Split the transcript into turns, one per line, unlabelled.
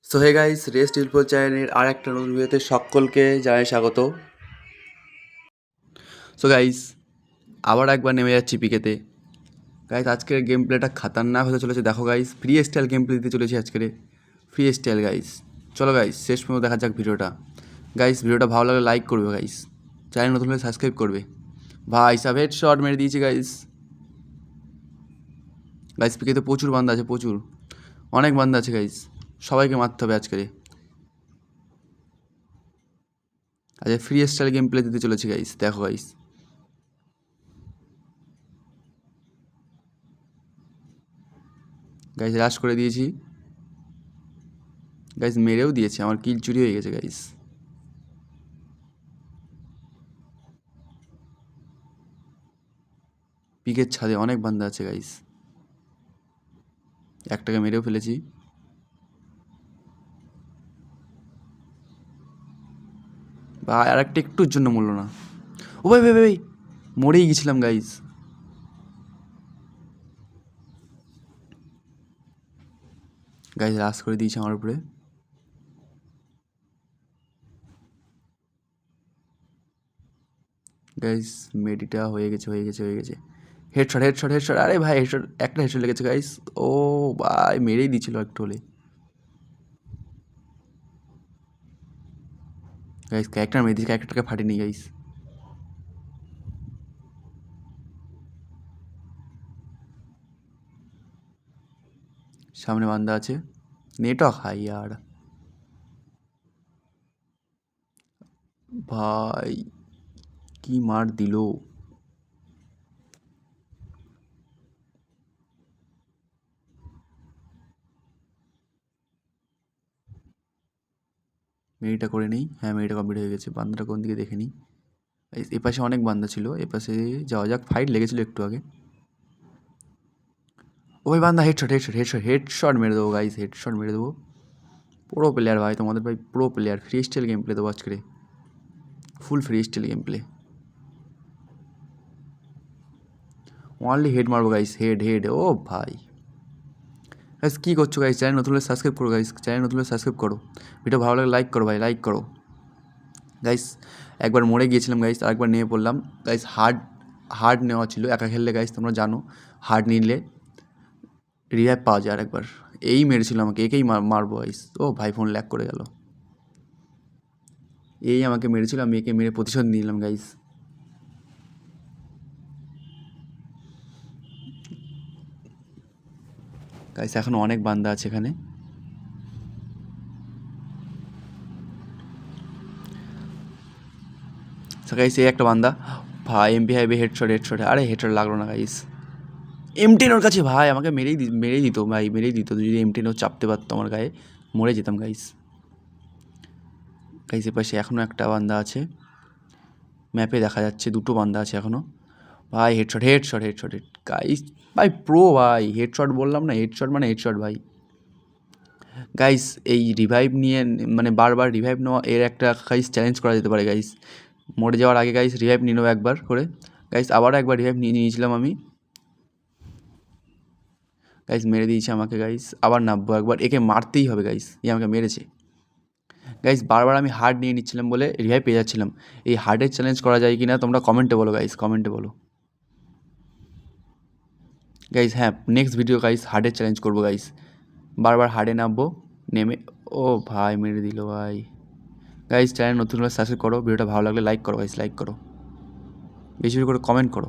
So hey guys, rest ইলফো চ্যানেলের আর একটা নতুন ভিডিওতে সকলকে জানাই স্বাগত। সো গাইস, আবার একবার নেমে যাচ্ছি পিকেতে। গাইস, আজকের গেম প্লেটা খাতারনাক হতে চলেছে। দেখো guys, free style game play দিতে চলেছি আজকের। Free style guys. চলো গাইস, শেষ পর্যন্ত দেখা যাক ভিডিওটা। গাইস, ভিডিওটা ভালো লাগলে লাইক করবে গাইস, চ্যানেল নতুন হলে সাবস্ক্রাইব করবে। ভাই সাব হেড শট মেরে দিয়েছি গাইস। গাইস, পিকেতে প্রচুর বান্দা আছে, প্রচুর, অনেক বান্দা আছে গাইস। সবাইকে মারতে হবে আজকের। আচ্ছা, ফ্রি স্টাইল গেম প্লে দিতে চলেছি গাইস। দেখো গাইস, গাইস রাশ করে দিয়েছি। গাইস মেরেও দিয়েছে, আমার কিল চুরি হয়ে গেছে গাইস। পিকের ছাদে অনেক বান্দা আছে গাইস। একটাকে মেরেও ফেলেছি। বা আর একটা একটুর জন্য মরলো না। ও ভাই ভাই ভাই, মরেই গেছিলাম গাইস। গাইস রাশ করে দিয়েছে আমার উপরে। গাইস মেডিটা হয়ে গেছে, হয়ে গেছে, হয়ে গেছে। হেডশট হেডশট হেডশট, আরে ভাই হেডশট, একটা হেডশট লেগেছে গাইস। ও ভাই, মেরেই দিয়েছিল একটু হলে। গাইস ক্যারেক্টার মেরে দিয়েছে, ক্যারেক্টারটাকে ফাটিনি গাইস। সামনে বান্দা আছে, নেটও হাই আর। ভাই কি মার দিল। মেরিটা করে নেই। হ্যাঁ, মেরিটা কমপ্লিট হয়ে গেছে। বান্দাটা কোন দিকে দেখে নিই। এপাশে অনেক বান্দা ছিল, এপাশে যাওয়া যাক। ফাইট লেগেছিল একটু আগে। ওই বান্দা হেডশট হেডশট হেডশট হেডশট মেরে দেবো গাইস, হেডশট মেরে দেবো। প্রো প্লেয়ার ভাই, তোমাদের ভাই pro player. Free style game play দেবো আজকে, full free style game play. Only head মারবো গাইস, হেড হেড। ও ভাই গাইস, কী করছো গাইস? চ্যানেল নতুন হলে সাবস্ক্রাইব করো গাইস, চ্যানেল নতুন হলে সাবস্ক্রাইব করো। ভিডিও ভালো লাগলে লাইক করো ভাই, লাইক করো গাইস। একবার মরে গিয়েছিলাম গাইস, আরেকবার নিয়ে পড়লাম গাইস। হার্ড হার্ড নেওয়া ছিল একা খেললে গাইস, তোমরা জানো হার্ড নিলে রিভাইভ পাওয়া যায় আরেকবার। এই মেরেছিল আমাকে, একেই মারবো গাইস। ও ভাই, ফোন ল্যাগ করে গেল। এই আমাকে মেরেছিল, আমি একে মেরে প্রতিশোধ নিলাম গাইস। গাইস এখনও অনেক বান্দা আছে এখানে। গাইস এই একটা বান্দা। ভাই এমপি হাইবে হেডশট হেডশট, আরে হেডশট লাগলো না গাইস। M10 ওর কাছে ভাই, আমাকে মেরেই দিত ভাই, মেরেই দিত। যদি M10 ও চাপতে পারতো আমার গায়ে, মরে যেতাম গাইস। গাইস এর পাশে এখনও একটা বান্দা আছে, ম্যাপে দেখা যাচ্ছে দুটো বান্দা আছে এখনও। ভাই headshot headshot headshot head guys. ভাই প্রো ভাই, হেডশট বললাম না, হেডশট মানে হেডশট ভাই। গাইস এই রিভাইভ নিয়ে, মানে বারবার রিভাইভ নেওয়া, এর একটা গাইস চ্যালেঞ্জ করা যেতে পারে গাইস। মরে যাওয়ার আগে গাইস রিভাইভ নিয়ে নেবো একবার করে। গাইস আবারও একবার রিভাইভ নিয়েছিলাম আমি। গাইস মেরে দিয়েছে আমাকে গাইস, আবার নামবো একবার। একে মারতেই হবে গাইস, এ আমাকে মেরেছে। গাইস বারবার আমি হার্ড নিয়ে নিচ্ছিলাম বলে রিভাইভ পেয়ে যাচ্ছিলাম। এই হার্ডের চ্যালেঞ্জ করা যায় কি না তোমরা কমেন্টে বলো গাইস, কমেন্টে বলো গাইস। হ্যাঁ, নেক্সট ভিডিও গাইস হার্ডের চ্যালেঞ্জ করবো গাইস। বারবার হার্ডে নামবো, নেমে। ও ভাই মেরে দিল ভাই। গাইস চ্যানেল নতুন হলে সাবস্ক্রাইব করো, ভিডিওটা ভালো লাগলে লাইক করো গাইস, লাইক করো, বেশি বেশি করে কমেন্ট করো।